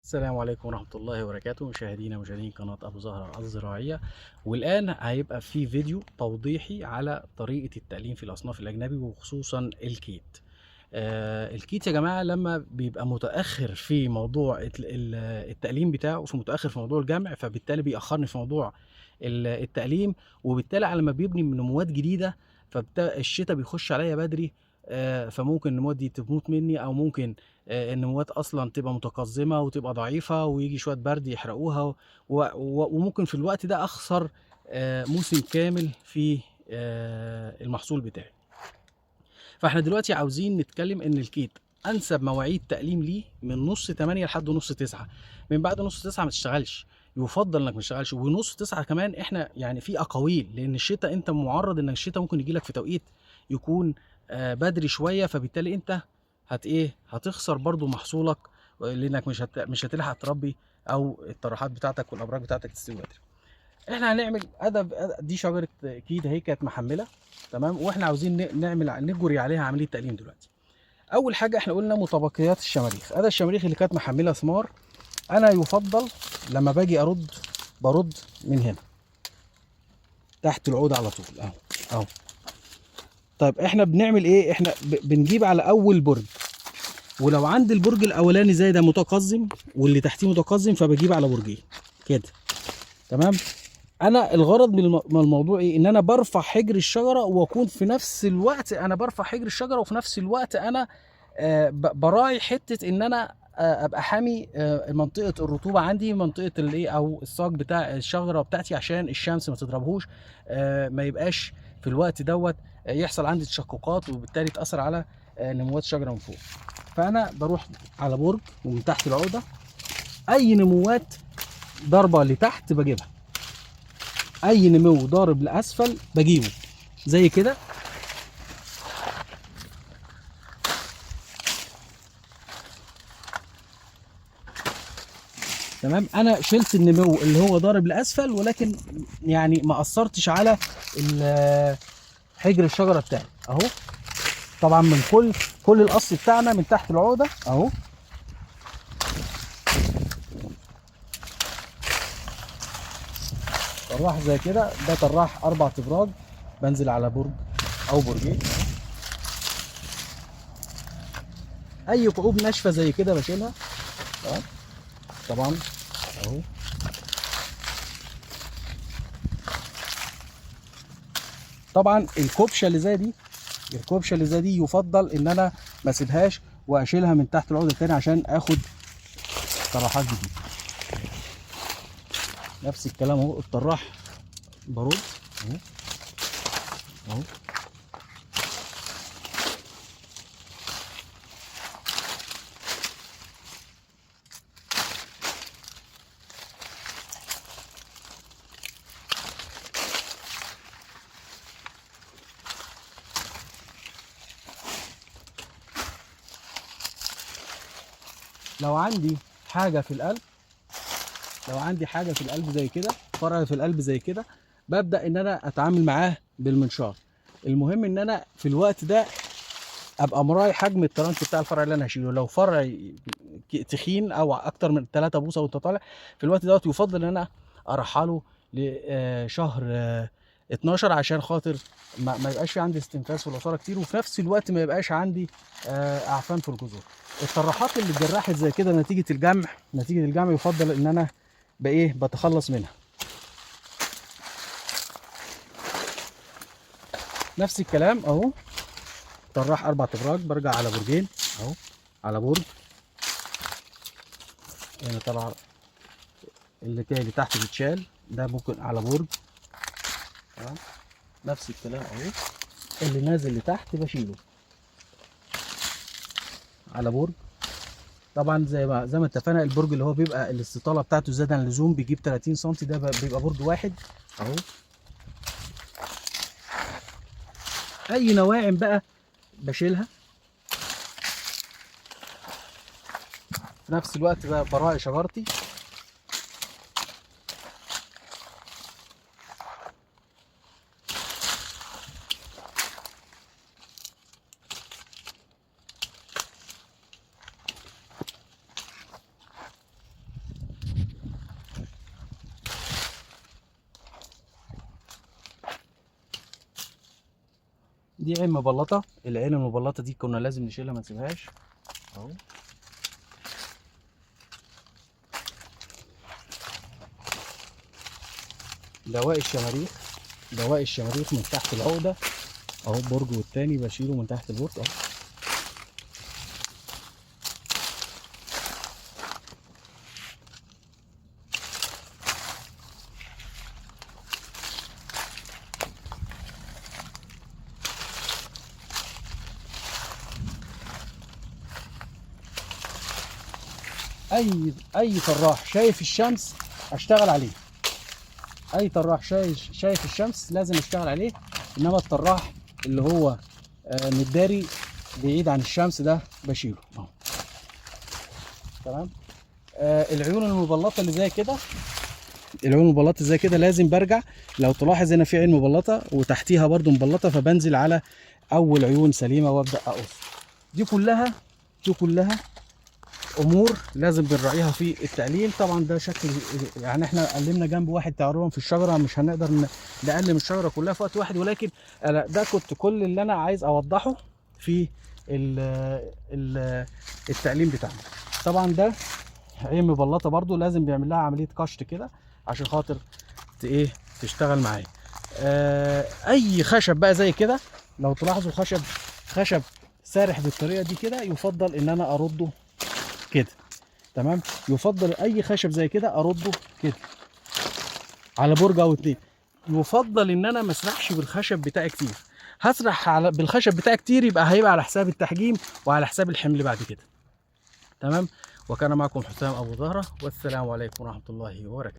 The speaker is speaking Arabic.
السلام عليكم ورحمة الله وبركاته، مشاهدينا مشاهدين قناة أبو زهرة الزراعية. والآن هيبقى في فيديو توضيحي على طريقة التقليم في الأصناف الأجنبي وخصوصا الكيت. الكيت يا جماعة لما بيبقى متأخر في موضوع التقليم بتاعه، وفي متأخر في موضوع الجمع، فبالتالي بيأخرني في موضوع التقليم، وبالتالي على ما بيبني نموات جديدة فالشتاء بيخش عليا بدري. فممكن النموات دي تموت مني، او ممكن النموات اصلا تبقى متقزمه وتبقى ضعيفه ويجي شويه برد يحرقوها، وممكن في الوقت ده اخسر موسم كامل في المحصول بتاعي. فاحنا دلوقتي عاوزين نتكلم ان الكيت انسب مواعيد تقليم ليه من نص 8 لحد نص 9. من بعد نص 9 ما تشتغلش، يفضل انك ما تشتغلش. ونص 9 كمان احنا يعني في اقاويل، لان الشتاء انت معرض ان الشتاء ممكن يجي لك في توقيت يكون بدري شويه، فبالتالي انت هتخسر برضو محصولك، لانك مش هتلحق تربي، او الطرحات بتاعتك والابراج بتاعتك تستوي بدري. احنا هنعمل دي شجره كيد اهي كانت محمله، تمام، واحنا عاوزين نجري عليها عمليه تقليم دلوقتي. اول حاجه احنا قلنا متبقيات الشماريخ. ادي الشماريخ اللي كانت محمله ثمار. انا يفضل لما باجي برد من هنا تحت العود على طول اهو اهو. طيب احنا بنعمل ايه؟ احنا بنجيب على اول برج، ولو عند البرج الاولاني زي ده متقزم واللي تحتيه متقزم فبجيب على برجين كده، تمام. انا الغرض من الموضوع ايه؟ ان انا برفع حجر الشجره، واكون في نفس الوقت انا برفع حجر الشجره، وفي نفس الوقت انا براعي حته ان انا ابقى حامي منطقه الرطوبه عندي، منطقه الايه او الساق بتاع الشجره بتاعتي، عشان الشمس ما تضربهوش، ما يبقاش في الوقت دوت يحصل عندي تشققات، وبالتالي تاثر على نموات الشجره من فوق. فانا بروح على برج ومن تحت العقده اي نموات ضربه لتحت بجيبها، اي نمو ضارب لاسفل بجيبه زي كده. تمام، انا شلت النمو اللي هو ضارب لاسفل، ولكن يعني ما اثرتش على حجر الشجره بتاعي اهو. طبعا من كل القص بتاعنا من تحت العقده اهو. طراح زي كده، ده طراح 4 ابراج، بنزل على برج او برجين. اي كعوب ناشفه زي كده بشيلها. تمام، طبعا اهو. طبعا الكبشه اللي زي دي يفضل ان انا ما اسيبهاش واشيلها من تحت العقده تاني عشان اخد طراحات جديده. نفس الكلام اهو، الطراح برد اهو اهو. لو عندي حاجه في القلب لو عندي حاجه في القلب زي كده، فرع في القلب زي كده، ببدا ان انا اتعامل معاه بالمنشار. المهم ان انا في الوقت ده ابقى مراعي حجم الترانش بتاع الفرع اللي انا هشيله. لو فرع تخين او اكتر من 3 بوصه وانت طالع، في الوقت دوت يفضل ان انا ارحله لشهر 12، عشان خاطر ما يبقاش في عندي استنفاذ في العصاره كتير، وفي نفس الوقت ما يبقاش عندي اعفان في الجذور. الطراحات اللي اتجرحت زي كده نتيجه الجمع يفضل ان انا بتخلص منها. نفس الكلام اهو، طراح 4 ابراج برجع على برجين اهو، على برج هنا طلع اللي تاني تحت بيتشال، ده ممكن على برج. تمام، نفس الكلام اهو، اللي نازل لتحت بشيله على برج. طبعا زي ما اتفقنا، البرج اللي هو بيبقى الاستطاله بتاعته زياده عن اللزوم بيجيب 30 سم، ده بيبقى برج واحد اهو. اي نواعم بقى بشيلها. في نفس الوقت بقى براعي شجرتي. دي عين مبلطه، العين المبلطه دي كنا لازم نشيلها ما نسيبهاش اهو. دواء الشماريخ، دواء الشماريخ من تحت العقده اهو، برج والتاني بشيله من تحت البرج اهو. اي طراح شايف الشمس اشتغل عليه، اي طراح شايف الشمس لازم اشتغل عليه. انما الطراح اللي هو متداري بعيد عن الشمس ده بشيله اهو. تمام. العيون المبلطه اللي زي كده، العيون المبلطه زي كده لازم برجع. لو تلاحظ هنا في عين مبلطه وتحتيها برضو مبلطه، فبنزل على اول عيون سليمه وابدا اقص. دي كلها امور لازم بنراعيها في التقليم. طبعا ده شكل، يعني احنا قلمنا جنب واحد تقريبا في الشجره، مش هنقدر نقلم الشجره كلها في وقت واحد، ولكن ده كنت كل اللي انا عايز اوضحه في التقليم بتاعنا. طبعا ده عين مبلطه برضو لازم بيعمل لها عمليه قشط كده عشان خاطر ايه تشتغل معايا. اي خشب بقى زي كده، لو تلاحظوا خشب سارح بالطريقه دي كده، يفضل ان انا ارده كده. تمام. يفضل اي خشب زي كده ارده كده على برج او اتنين. يفضل ان انا ما اسرحش بالخشب بتاعي كتير. هسرح بالخشب بتاعي كتير يبقى هيبقى على حساب التحجيم وعلى حساب الحمل بعد كده. تمام. وكان معكم حسام ابو زهره، والسلام عليكم ورحمه الله وبركاته.